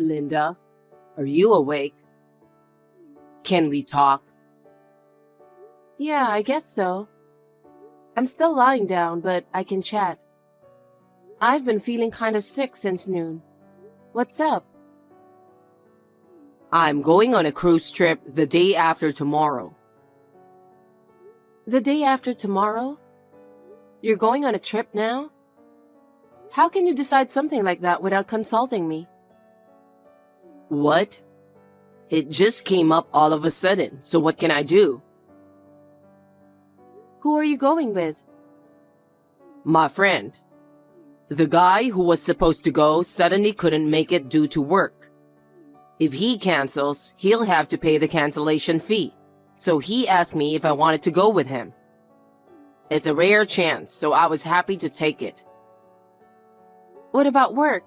Linda, are you awake? Can we talk? Yeah, I guess so. I'm still lying down, but I can chat. I've been feeling kind of sick since noon. What's up? I'm going on a cruise trip the day after tomorrow. The day after tomorrow? You're going on a trip now? How can you decide something like that without consulting me? What? It just came up all of a sudden, so what can I do? Who are you going with? My friend. The guy who was supposed to go suddenly couldn't make it due to work. If he cancels, he'll have to pay the cancellation fee. So he asked me if I wanted to go with him. It's a rare chance, so I was happy to take it. What about work?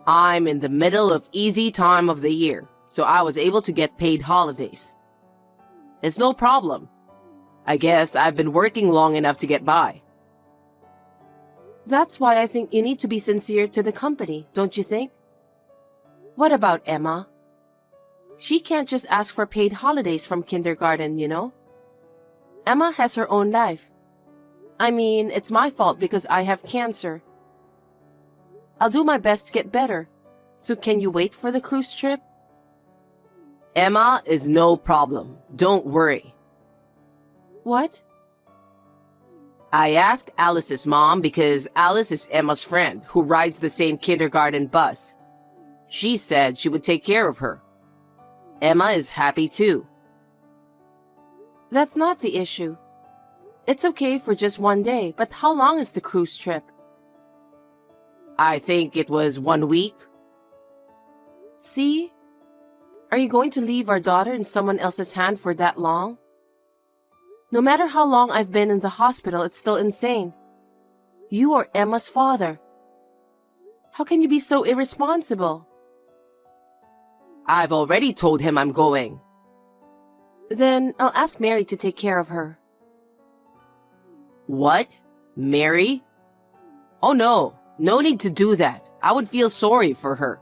I'm in the middle of easy time of the year, so I was able to get paid holidays. It's no problem. I guess I've been working long enough to get by. That's why I think you need to be sincere to the company, don't you think? What about Emma? She can't just ask for paid holidays from kindergarten, you know? Emma has her own life. I mean, it's my fault because I have cancer. I'll do my best to get better. So can you wait for the cruise trip? Emma is no problem. Don't worry. What? I asked Alice's mom because Alice is Emma's friend who rides the same kindergarten bus. She said she would take care of her. Emma is happy too. That's not the issue. It's okay for just one day, but how long is the cruise trip? I think it was 1 week. See? Are you going to leave our daughter in someone else's hand for that long? No matter how long I've been in the hospital, it's still insane. You are Emma's father. How can you be so irresponsible? I've already told him I'm going. Then I'll ask Mary to take care of her. What? Mary? Oh no, no need to do that. I would feel sorry for her.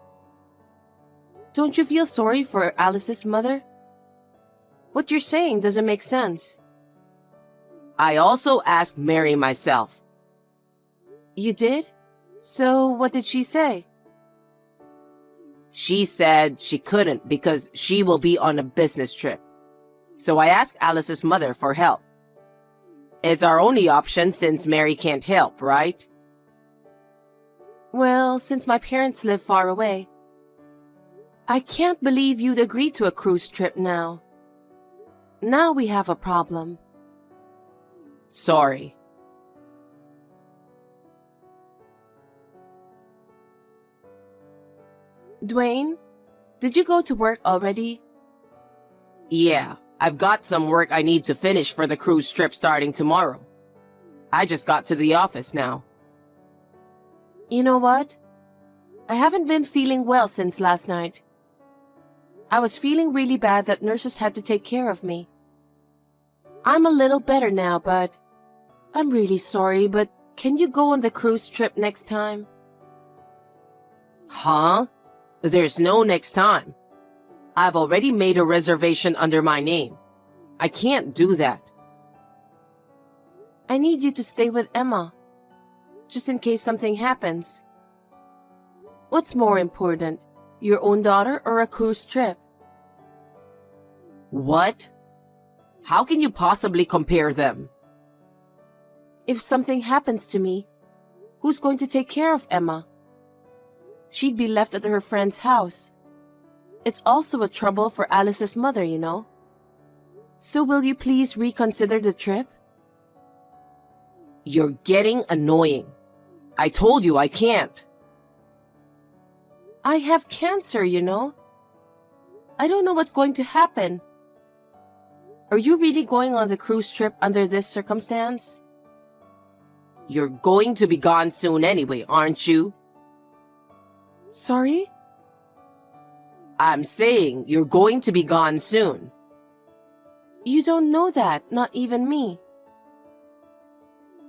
Don't you feel sorry for Alice's mother? What you're saying doesn't make sense. I also asked Mary myself. You did? So what did she say? She said she couldn't because she will be on a business trip. So I asked Alice's mother for help. It's our only option since Mary can't help, right? Well, since my parents live far away. I can't believe you'd agree to a cruise trip now. Now we have a problem. Sorry. Dwayne, did you go to work already? Yeah, I've got some work I need to finish for the cruise trip starting tomorrow. I just got to the office now. You know what? I haven't been feeling well since last night. I was feeling really bad that nurses had to take care of me. I'm a little better now, but I'm really sorry, but can you go on the cruise trip next time? Huh? There's no next time. I've already made a reservation under my name. I can't do that. I need you to stay with Emma, just in case something happens. What's more important, your own daughter or a cruise trip? What? How can you possibly compare them? If something happens to me, who's going to take care of Emma? She'd be left at her friend's house. It's also a trouble for Alice's mother, you know. So will you please reconsider the trip? You're getting annoying. I told you I can't. I have cancer, you know. I don't know what's going to happen. Are you really going on the cruise trip under this circumstance? You're going to be gone soon anyway, aren't you? Sorry? I'm saying you're going to be gone soon. You don't know that, not even me.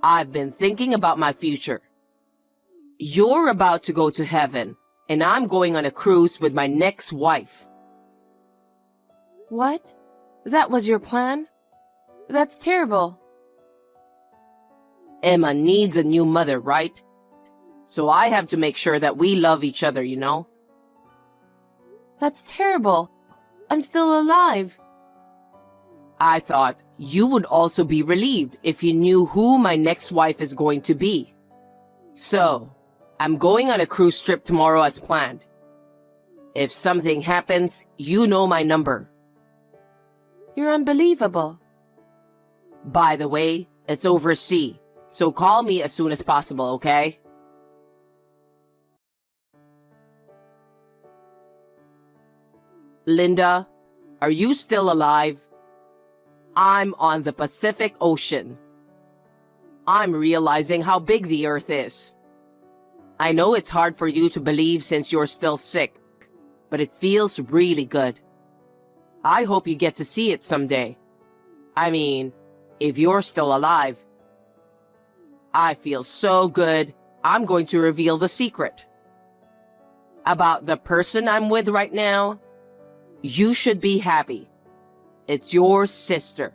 I've been thinking about my future. You're about to go to heaven, and I'm going on a cruise with my next wife. What? That was your plan? That's terrible. Emma needs a new mother, right? So I have to make sure that we love each other, you know? That's terrible. I'm still alive. I thought you would also be relieved if you knew who my next wife is going to be. So, I'm going on a cruise trip tomorrow as planned. If something happens, you know my number. You're unbelievable. By the way, it's overseas, so call me as soon as possible, okay? Linda, are you still alive? I'm on the Pacific Ocean. I'm realizing how big the Earth is. I know it's hard for you to believe since you're still sick, but it feels really good. I hope you get to see it someday. I mean, if you're still alive. I feel so good, I'm going to reveal the secret. About the person I'm with right now, you should be happy. It's your sister.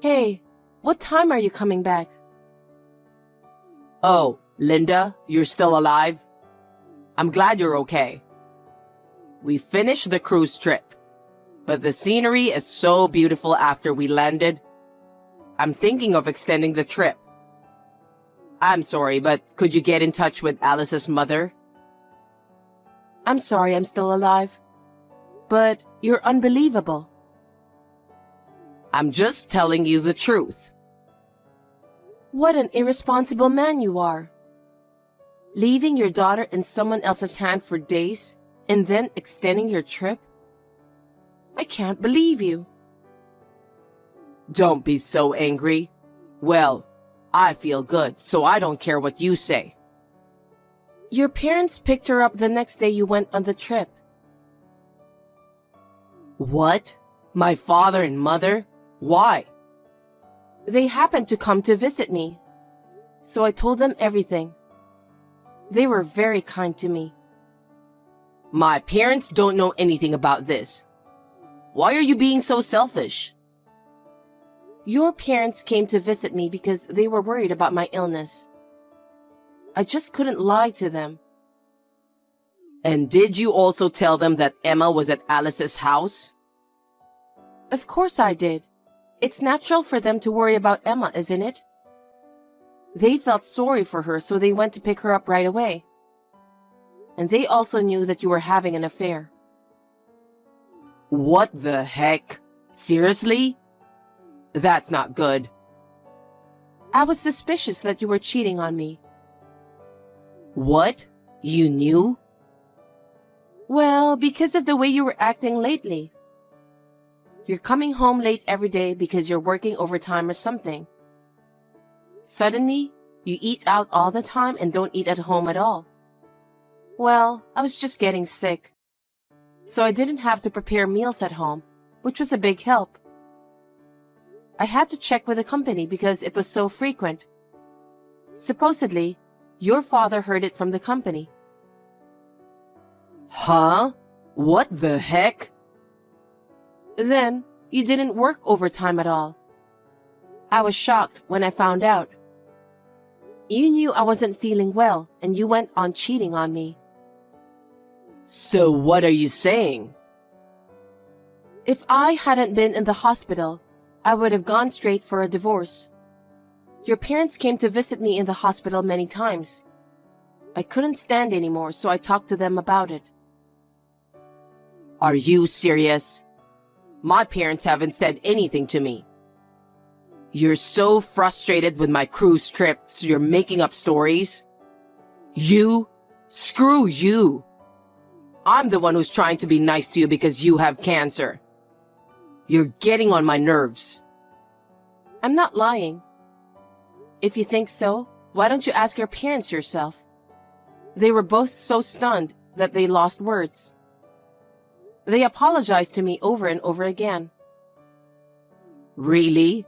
Hey, what time are you coming back? Oh, Linda, you're still alive? I'm glad you're okay. We finished the cruise trip, but the scenery is so beautiful after we landed. I'm thinking of extending the trip. I'm sorry, but could you get in touch with Alice's mother? I'm sorry I'm still alive. But you're unbelievable. I'm just telling you the truth. What an irresponsible man you are. Leaving your daughter in someone else's hand for days and then extending your trip? I can't believe you. Don't be so angry. Well, I feel good, so I don't care what you say. Your parents picked her up the next day you went on the trip. What? My father and mother? Why? They happened to come to visit me, so I told them everything. They were very kind to me. My parents don't know anything about this. Why are you being so selfish? Your parents came to visit me because they were worried about my illness. I just couldn't lie to them. And did you also tell them that Emma was at Alice's house? Of course I did. It's natural for them to worry about Emma, isn't it? They felt sorry for her, so they went to pick her up right away. And they also knew that you were having an affair. What the heck? Seriously? That's not good. I was suspicious that you were cheating on me. What? You knew? Well, because of the way you were acting lately. You're coming home late every day because you're working overtime or something. Suddenly, you eat out all the time and don't eat at home at all. Well, I was just getting sick. So I didn't have to prepare meals at home, which was a big help. I had to check with the company because it was so frequent. Supposedly, your father heard it from the company. Huh? What the heck? Then, you didn't work overtime at all. I was shocked when I found out. You knew I wasn't feeling well, and you went on cheating on me. So what are you saying? If I hadn't been in the hospital, I would have gone straight for a divorce. Your parents came to visit me in the hospital many times. I couldn't stand anymore, so I talked to them about it. Are you serious? My parents haven't said anything to me. You're so frustrated with my cruise trip, so you're making up stories? You? Screw you! I'm the one who's trying to be nice to you because you have cancer. You're getting on my nerves. I'm not lying. If you think so, why don't you ask your parents yourself? They were both so stunned that they lost words. They apologized to me over and over again. Really?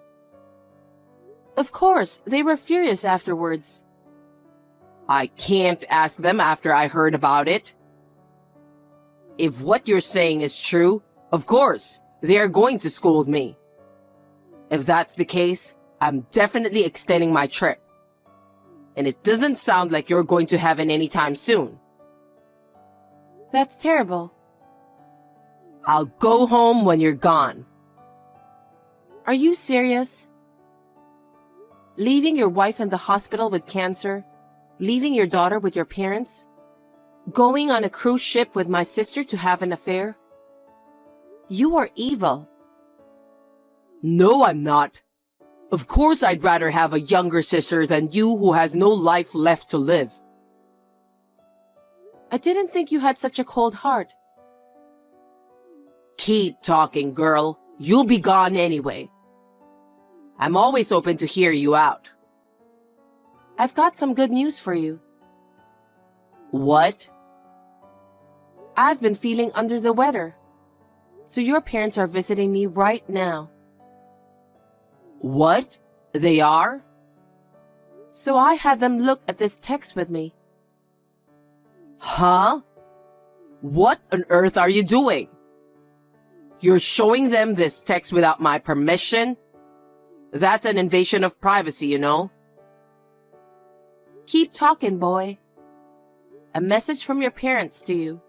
Of course, they were furious afterwards. I can't ask them after I heard about it. If what you're saying is true, of course, they are going to scold me. If that's the case, I'm definitely extending my trip. And it doesn't sound like you're going to have it anytime soon. That's terrible. I'll go home when you're gone. Are you serious? Leaving your wife in the hospital with cancer? Leaving your daughter with your parents? Going on a cruise ship with my sister to have an affair? You are evil. No, I'm not. Of course I'd rather have a younger sister than you who has no life left to live. I didn't think you had such a cold heart. Keep talking, girl. You'll be gone anyway. I'm always open to hear you out. I've got some good news for you. What? I've been feeling under the weather. So your parents are visiting me right now. What? They are? So I had them look at this text with me. Huh? What on earth are you doing? You're showing them this text without my permission? That's an invasion of privacy, you know? Keep talking, boy. A message from your parents to you.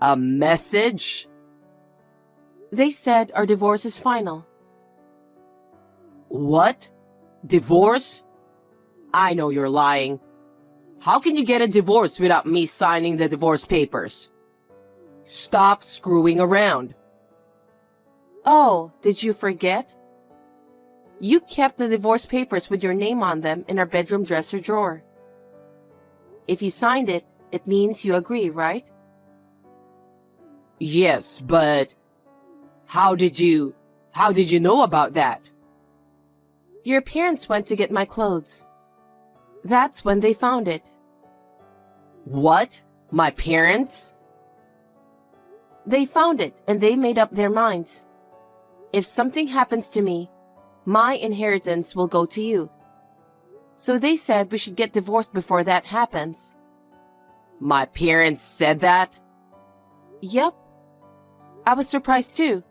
A message? They said our divorce is final. What? Divorce? I know you're lying. How can you get a divorce without me signing the divorce papers? Stop screwing around. Oh, did you forget? You kept the divorce papers with your name on them in our bedroom dresser drawer. If you signed it, it means you agree, right? Yes, but how did you know about that? Your parents went to get my clothes. That's when they found it. What? My parents? They found it and they made up their minds. If something happens to me, my inheritance will go to you. So they said we should get divorced before that happens. My parents said that? Yep. I was surprised too.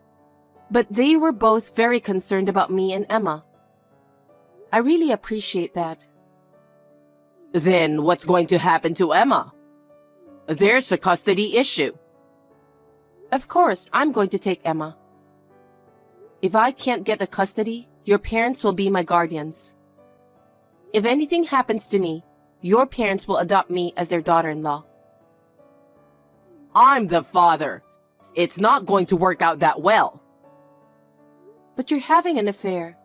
But they were both very concerned about me and Emma. I really appreciate that. Then what's going to happen to Emma? There's a custody issue. Of course, I'm going to take Emma. If I can't get the custody, your parents will be my guardians. If anything happens to me, your parents will adopt me as their daughter-in-law. I'm the father. It's not going to work out that well. But you're having an affair.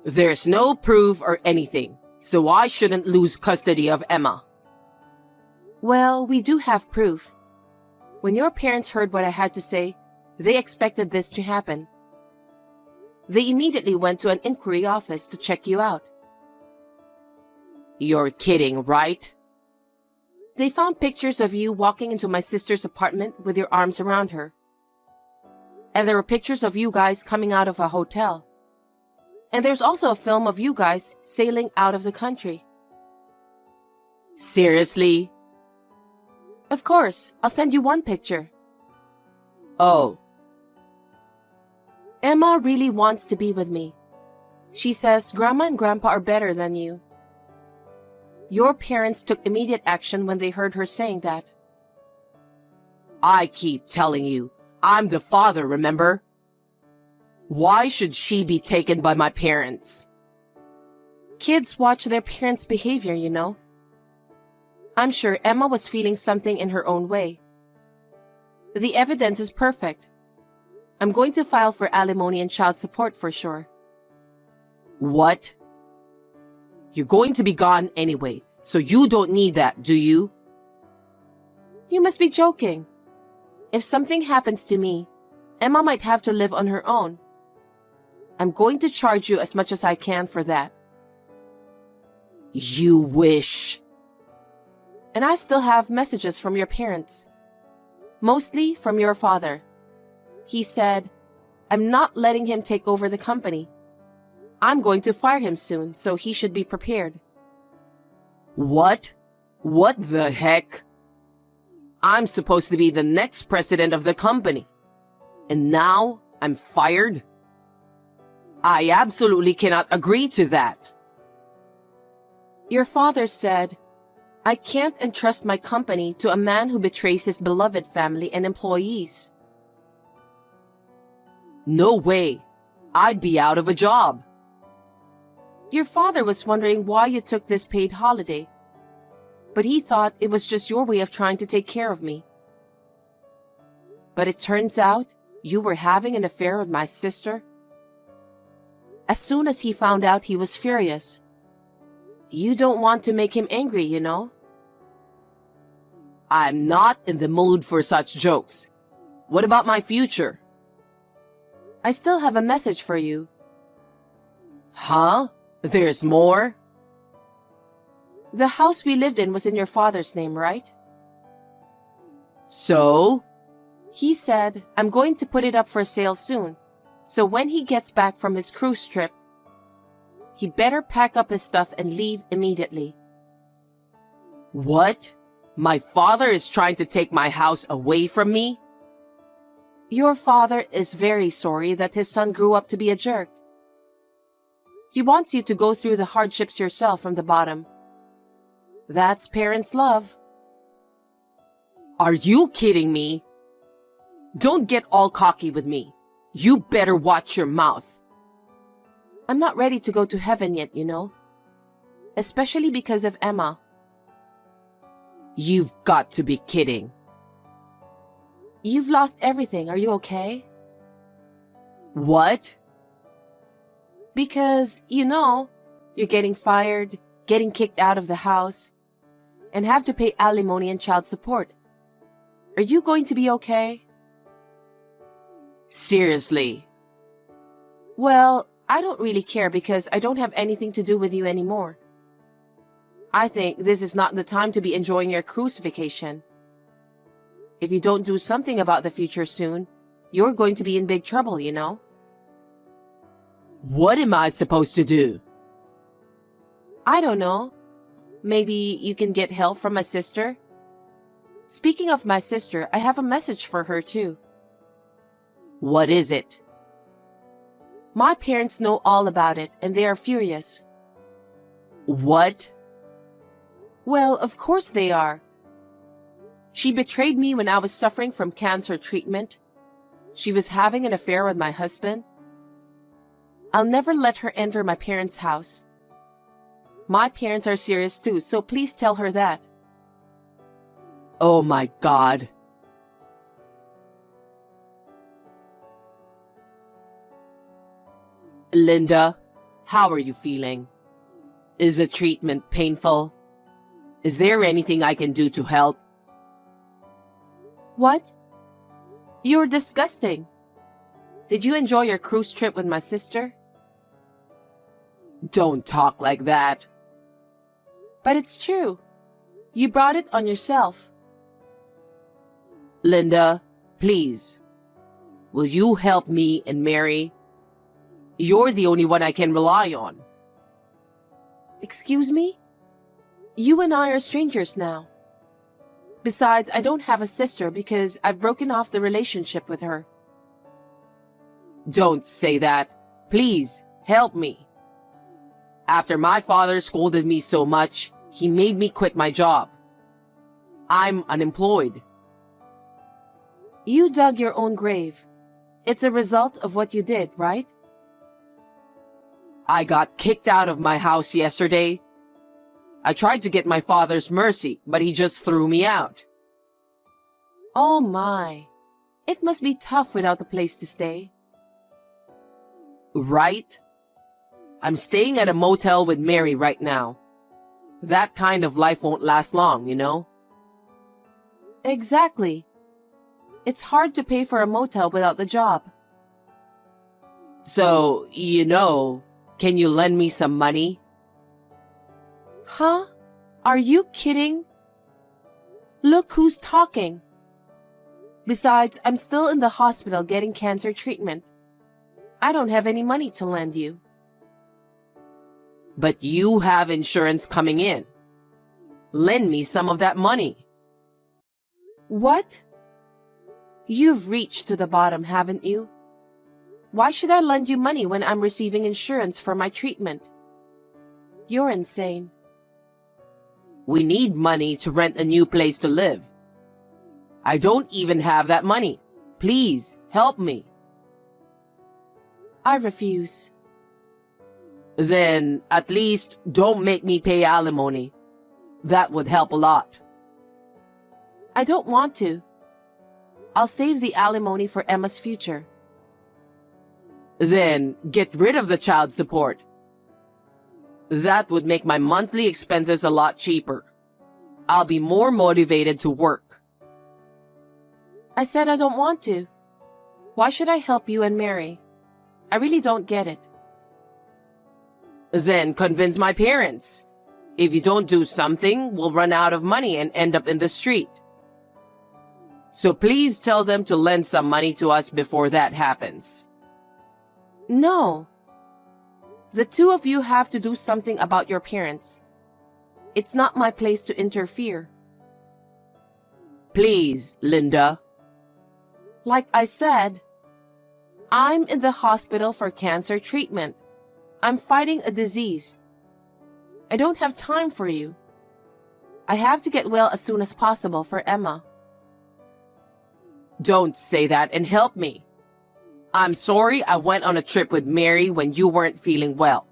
There's no proof or anything, so I shouldn't lose custody of Emma. Well, we do have proof. When your parents heard what I had to say, they expected this to happen. They immediately went to an inquiry office to check you out. You're kidding, right? They found pictures of you walking into my sister's apartment with your arms around her. And there were pictures of you guys coming out of a hotel. And there's also a film of you guys sailing out of the country. Seriously? Of course, I'll send you one picture. Oh. Emma really wants to be with me. She says Grandma and Grandpa are better than you. Your parents took immediate action when they heard her saying that. I keep telling you, I'm the father, remember? Why should she be taken by my parents? Kids watch their parents' behavior, you know. I'm sure Emma was feeling something in her own way. The evidence is perfect. I'm going to file for alimony and child support for sure. What? You're going to be gone anyway, so you don't need that, do you? You must be joking. If something happens to me, Emma might have to live on her own. I'm going to charge you as much as I can for that. You wish. And I still have messages from your parents. Mostly from your father. He said, I'm not letting him take over the company. I'm going to fire him soon, so he should be prepared. What? What the heck? I'm supposed to be the next president of the company. And now I'm fired? I absolutely cannot agree to that. Your father said, I can't entrust my company to a man who betrays his beloved family and employees. No way. I'd be out of a job. Your father was wondering why you took this paid holiday, but he thought it was just your way of trying to take care of me. But it turns out you were having an affair with my sister. As soon as he found out, he was furious. You don't want to make him angry, you know? I'm not in the mood for such jokes. What about my future? I still have a message for you. Huh? There's more? The house we lived in was in your father's name, right? So? He said, I'm going to put it up for sale soon, so when he gets back from his cruise trip, he better pack up his stuff and leave immediately. What? My father is trying to take my house away from me? Your father is very sorry that his son grew up to be a jerk. He wants you to go through the hardships yourself from the bottom. That's parents' love. Are you kidding me? Don't get all cocky with me. You better watch your mouth. I'm not ready to go to heaven yet, you know. Especially because of Emma. You've got to be kidding. You've lost everything. Are you okay? What? Because, you know, you're getting fired, getting kicked out of the house, and have to pay alimony and child support. Are you going to be okay? Seriously? Well, I don't really care because I don't have anything to do with you anymore. I think this is not the time to be enjoying your cruise vacation. If you don't do something about the future soon, you're going to be in big trouble, you know? What am I supposed to do? I don't know. Maybe you can get help from my sister? Speaking of my sister, I have a message for her too. What is it? My parents know all about it and they are furious. What? Well, of course they are. She betrayed me when I was suffering from cancer treatment. She was having an affair with my husband. I'll never let her enter my parents' house. My parents are serious too, so please tell her that. Oh my God. Linda, how are you feeling? Is the treatment painful? Is there anything I can do to help? What? You're disgusting. Did you enjoy your cruise trip with my sister? Don't talk like that. But it's true. You brought it on yourself. Linda, please. Will you help me and Mary? You're the only one I can rely on. Excuse me? You and I are strangers now. Besides, I don't have a sister because I've broken off the relationship with her. Don't say that. Please, help me. After my father scolded me so much, he made me quit my job. I'm unemployed. You dug your own grave. It's a result of what you did, right? I got kicked out of my house yesterday. I tried to get my father's mercy, but he just threw me out. Oh my. It must be tough without a place to stay. Right? I'm staying at a motel with Mary right now. That kind of life won't last long, you know? Exactly. It's hard to pay for a motel without the job. So, you know, can you lend me some money? Huh? Are you kidding? Look who's talking. Besides, I'm still in the hospital getting cancer treatment. I don't have any money to lend you. But you have insurance coming in. Lend me some of that money. What? You've reached to the bottom, haven't you? Why should I lend you money when I'm receiving insurance for my treatment? You're insane. We need money to rent a new place to live. I don't even have that money. Please, help me. I refuse. Then, at least, don't make me pay alimony. That would help a lot. I don't want to. I'll save the alimony for Emma's future. Then, get rid of the child support. That would make my monthly expenses a lot cheaper. I'll be more motivated to work. I said I don't want to. Why should I help you and Mary? I really don't get it. Then convince my parents. If you don't do something, we'll run out of money and end up in the street. So please tell them to lend some money to us before that happens. No. The two of you have to do something about your parents. It's not my place to interfere. Please, Linda. Like I said, I'm in the hospital for cancer treatment. I'm fighting a disease. I don't have time for you. I have to get well as soon as possible for Emma. Don't say that and help me. I'm sorry I went on a trip with Mary when you weren't feeling well.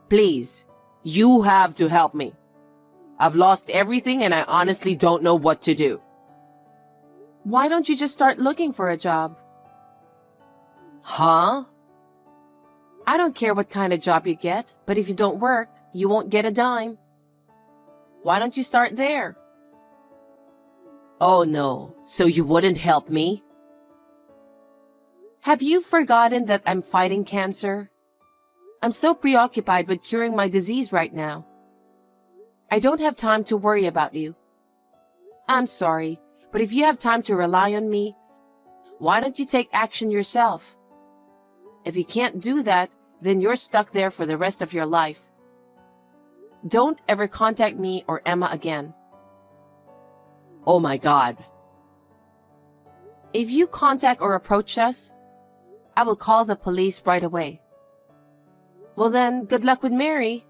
Please, you have to help me. I've lost everything and I honestly don't know what to do. Why don't you just start looking for a job? Huh? I don't care what kind of job you get, but if you don't work, you won't get a dime. Why don't you start there? Oh no, so you wouldn't help me? Have you forgotten that I'm fighting cancer? I'm so preoccupied with curing my disease right now. I don't have time to worry about you. I'm sorry, but if you have time to rely on me, why don't you take action yourself? If you can't do that, then you're stuck there for the rest of your life. Don't ever contact me or Emma again. Oh my God. If you contact or approach us, I will call the police right away. Well then, good luck with Mary.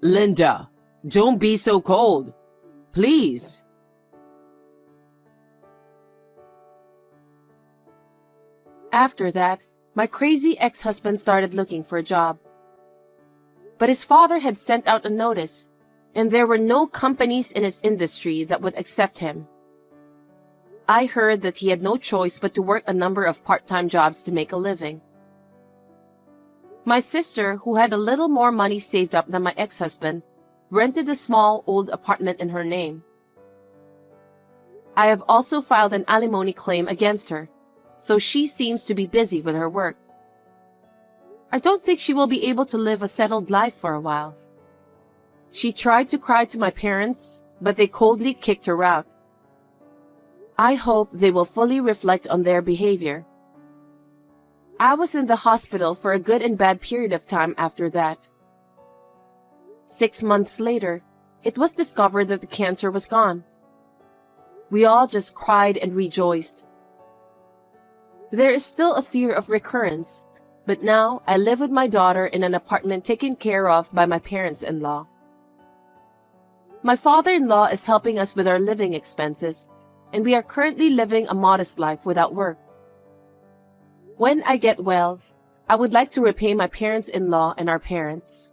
Linda, don't be so cold. Please. After that, my crazy ex-husband started looking for a job. But his father had sent out a notice, and there were no companies in his industry that would accept him. I heard that he had no choice but to work a number of part-time jobs to make a living. My sister, who had a little more money saved up than my ex-husband, rented a small old apartment in her name. I have also filed an alimony claim against her, so she seems to be busy with her work. I don't think she will be able to live a settled life for a while. She tried to cry to my parents, but they coldly kicked her out. I hope they will fully reflect on their behavior. I was in the hospital for a good and bad period of time after that. 6 months later, it was discovered that the cancer was gone. We all just cried and rejoiced. There is still a fear of recurrence, but now I live with my daughter in an apartment taken care of by my parents-in-law. My father-in-law is helping us with our living expenses, and we are currently living a modest life without work. When I get well, I would like to repay my parents-in-law and our parents.